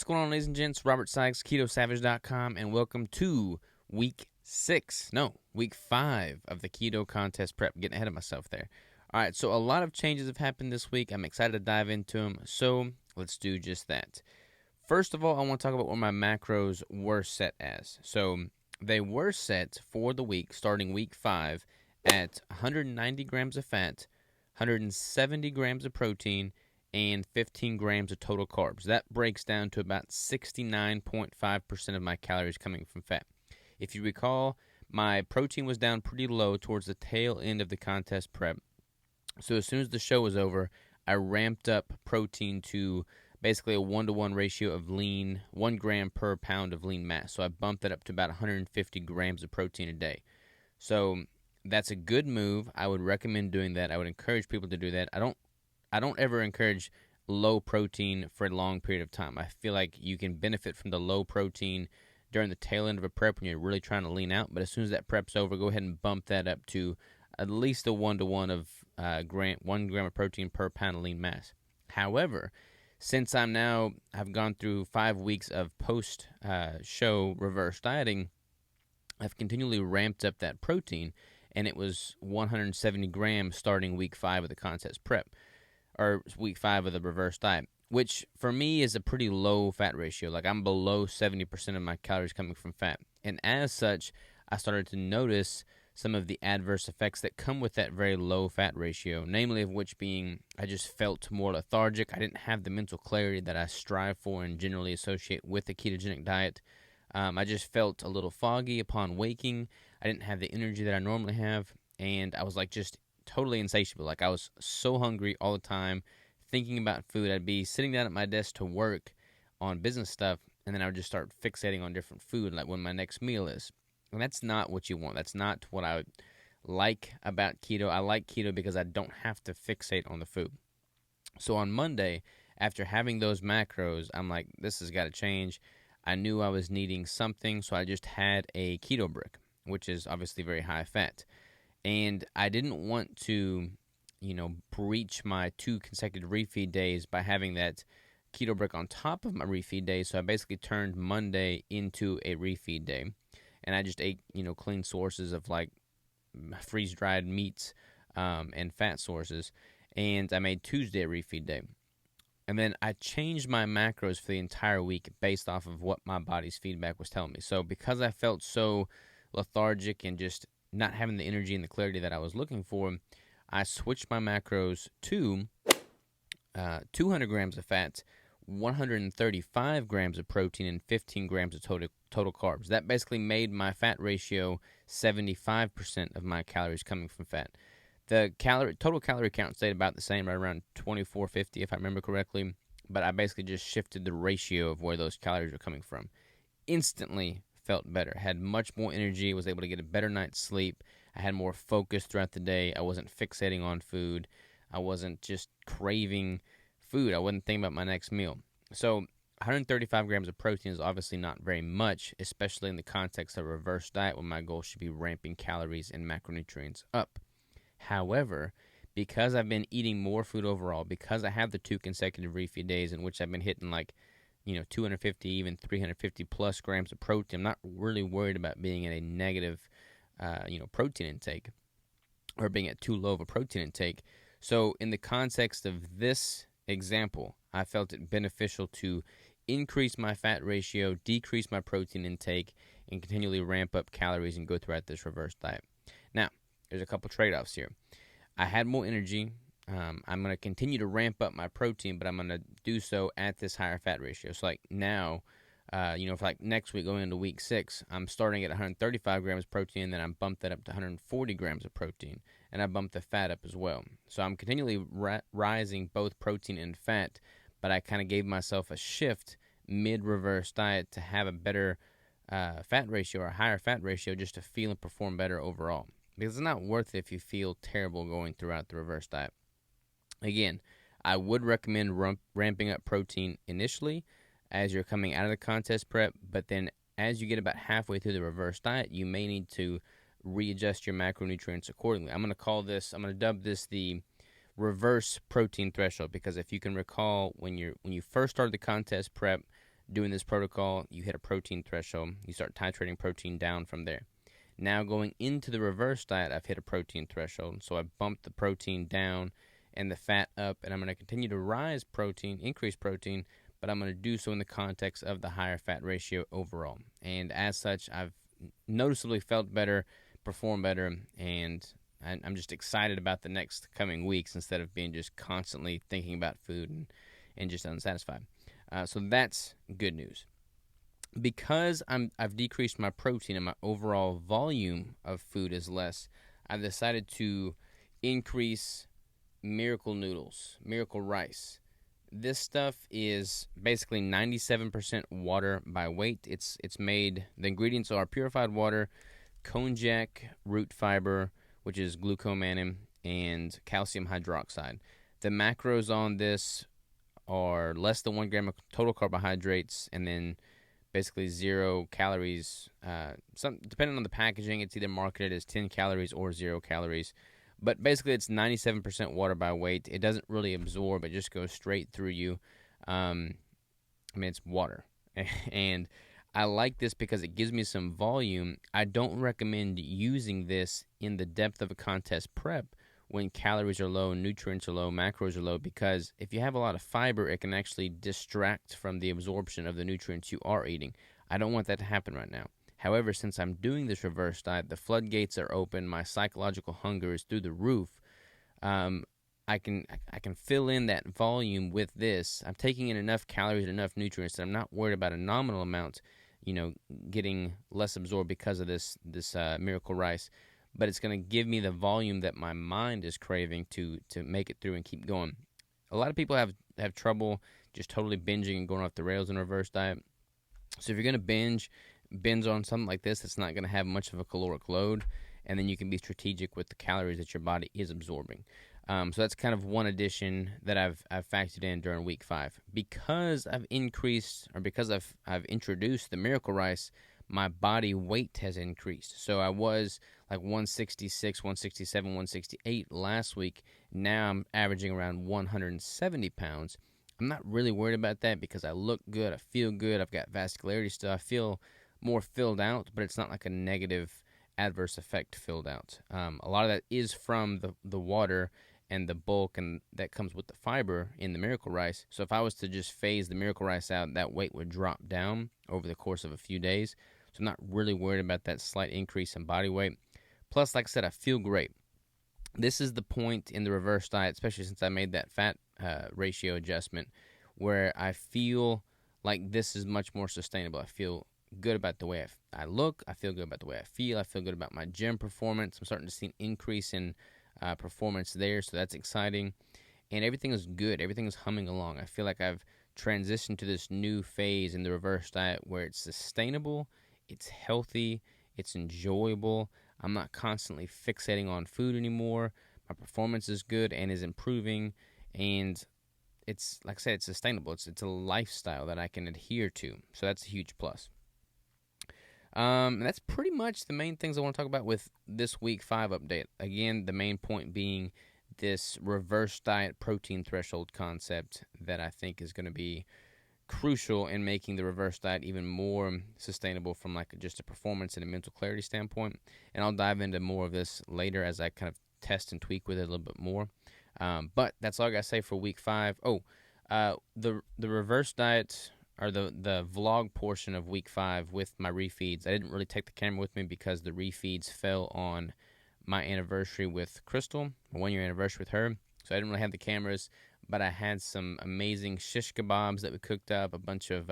What's going on, ladies and gents? Robert Sykes, KetoSavage.com, and welcome to week 5 of the Keto Contest Prep. Getting ahead of myself there. All right, so a lot of changes have happened this week. I'm excited to dive into them, so let's do just that. First of all, I want to talk about what my macros were set as. So they were set for the week, starting week 5, at 190 grams of fat, 170 grams of protein, and 15 grams of total carbs. That breaks down to about 69.5% of my calories coming from fat. If you recall, my protein was down pretty low towards the tail end of the contest prep. So as soon as the show was over, I ramped up protein to basically a 1-to-1 ratio of lean, 1 gram per pound of lean mass. So I bumped that up to about 150 grams of protein a day. So that's a good move. I would recommend doing that. I would encourage people to do that. I don't ever encourage low protein for a long period of time. I feel like you can benefit from the low protein during the tail end of a prep when you're really trying to lean out. But as soon as that prep's over, go ahead and bump that up to at least a 1-to-1 of 1 gram of protein per pound of lean mass. However, since I've gone through 5 weeks of post-show reverse dieting, I've continually ramped up that protein, and it was 170 grams starting week 5 of the contest prep, or week 5 of the reverse diet, which for me is a pretty low fat ratio. Like, I'm below 70% of my calories coming from fat. And as such, I started to notice some of the adverse effects that come with that very low fat ratio, namely of which being I just felt more lethargic. I didn't have the mental clarity that I strive for and generally associate with a ketogenic diet. I just felt a little foggy upon waking. I didn't have the energy that I normally have, and I was like just totally insatiable. Like, I was so hungry all the time, thinking about food. I'd be sitting down at my desk to work on business stuff, and then I would just start fixating on different food, like when my next meal is. And that's not what you want. That's not what I would like about keto. I like keto because I don't have to fixate on the food. So on Monday, after having those macros, I'm like, this has got to change. I knew I was needing something, so I just had a keto brick, which is obviously very high fat. And I didn't want to, breach my 2 consecutive refeed days by having that keto brick on top of my refeed day. So I basically turned Monday into a refeed day. And I just ate, clean sources of like freeze-dried meats and fat sources. And I made Tuesday a refeed day. And then I changed my macros for the entire week based off of what my body's feedback was telling me. So because I felt so lethargic and just not having the energy and the clarity that I was looking for, I switched my macros to 200 grams of fat, 135 grams of protein, and 15 grams of total carbs. That basically made my fat ratio 75% of my calories coming from fat. The total calorie count stayed about the same, right around 2450 if I remember correctly, but I basically just shifted the ratio of where those calories were coming from. Instantly felt better, had much more energy, was able to get a better night's sleep. I had more focus throughout the day. I wasn't fixating on food. I wasn't just craving food. I wasn't thinking about my next meal. So 135 grams of protein is obviously not very much, especially in the context of a reverse diet when my goal should be ramping calories and macronutrients up. However, because I've been eating more food overall, because I have the 2 consecutive refeed days in which I've been hitting 250, even 350 plus grams of protein, I'm not really worried about being at a negative, protein intake or being at too low of a protein intake. So in the context of this example, I felt it beneficial to increase my fat ratio, decrease my protein intake, and continually ramp up calories and go throughout this reverse diet. Now, there's a couple trade-offs here. I had more energy. I'm going to continue to ramp up my protein, but I'm going to do so at this higher fat ratio. So like now, for next week going into week 6, I'm starting at 135 grams of protein, then I bumped that up to 140 grams of protein, and I bumped the fat up as well. So I'm continually rising both protein and fat, but I kind of gave myself a shift mid-reverse diet to have a better fat ratio or a higher fat ratio just to feel and perform better overall. Because it's not worth it if you feel terrible going throughout the reverse diet. Again, I would recommend ramping up protein initially as you're coming out of the contest prep, but then as you get about halfway through the reverse diet, you may need to readjust your macronutrients accordingly. I'm going to dub this the reverse protein threshold, because if you can recall, when you first started the contest prep, doing this protocol, you hit a protein threshold. You start titrating protein down from there. Now going into the reverse diet, I've hit a protein threshold, so I bumped the protein down and the fat up, and I'm going to continue to increase protein, but I'm going to do so in the context of the higher fat ratio overall. And as such, I've noticeably felt better, performed better, and I'm just excited about the next coming weeks instead of being just constantly thinking about food and just unsatisfied. So that's good news. Because I've decreased my protein and my overall volume of food is less, I've decided to increase Miracle Noodles, Miracle Rice. This stuff is basically 97% water by weight. It's made, the ingredients are purified water, konjac root fiber, which is glucomannan, and calcium hydroxide. The macros on this are less than 1 gram of total carbohydrates, and then basically 0 calories. Depending on the packaging, it's either marketed as 10 calories or 0 calories. But basically, it's 97% water by weight. It doesn't really absorb. It just goes straight through you. It's water. And I like this because it gives me some volume. I don't recommend using this in the depth of a contest prep when calories are low, nutrients are low, macros are low, because if you have a lot of fiber, it can actually distract from the absorption of the nutrients you are eating. I don't want that to happen right now. However, since I'm doing this reverse diet, the floodgates are open, my psychological hunger is through the roof. I can fill in that volume with this. I'm taking in enough calories and enough nutrients that I'm not worried about a nominal amount, getting less absorbed because of this Miracle Rice. But it's going to give me the volume that my mind is craving to make it through and keep going. A lot of people have trouble just totally binging and going off the rails in a reverse diet. So if you're going to binge on something like this, it's not going to have much of a caloric load, and then you can be strategic with the calories that your body is absorbing. So that's kind of one addition that I've factored in during week 5. Because I've introduced the Miracle Rice, my body weight has increased. So I was like 166, 167, 168 last week. Now I'm averaging around 170 pounds. I'm not really worried about that because I look good, I feel good, I've got vascularity still, I feel more filled out, but it's not like a negative adverse effect filled out. A lot of that is from the water and the bulk and that comes with the fiber in the Miracle Rice. So if I was to just phase the Miracle Rice out, that weight would drop down over the course of a few days. So I'm not really worried about that slight increase in body weight. Plus, like I said, I feel great. This is the point in the reverse diet, especially since I made that fat ratio adjustment, where I feel like this is much more sustainable. I feel good about the way I look. I feel good about the way I feel. I feel good about my gym performance. I'm starting to see an increase in performance there, so that's exciting. And everything is good. Everything is humming along. I feel like I've transitioned to this new phase in the reverse diet where it's sustainable, it's healthy, it's enjoyable. I'm not constantly fixating on food anymore. My performance is good and is improving, and it's, like I said, it's sustainable. It's a lifestyle that I can adhere to, so that's a huge plus. And that's pretty much the main things I want to talk about with this week 5 update. Again, the main point being this reverse diet protein threshold concept that I think is going to be crucial in making the reverse diet even more sustainable from like just a performance and a mental clarity standpoint. And I'll dive into more of this later as I kind of test and tweak with it a little bit more. But that's all I got to say for week 5. The reverse diet, or the vlog portion of week 5 with my refeeds, I didn't really take the camera with me because the refeeds fell on my anniversary with Crystal, my 1-year anniversary with her, so I didn't really have the cameras, but I had some amazing shish kebabs that we cooked up, a bunch of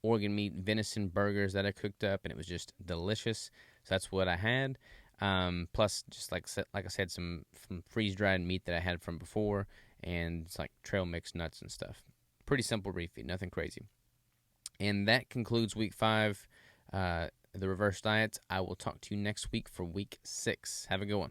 organ meat venison burgers that I cooked up, and it was just delicious. So that's what I had. Plus, just like I said, some freeze-dried meat that I had from before, and it's like trail mix nuts and stuff. Pretty simple refeed, nothing crazy. And that concludes week 5, the reverse diet. I will talk to you next week for week 6. Have a good one.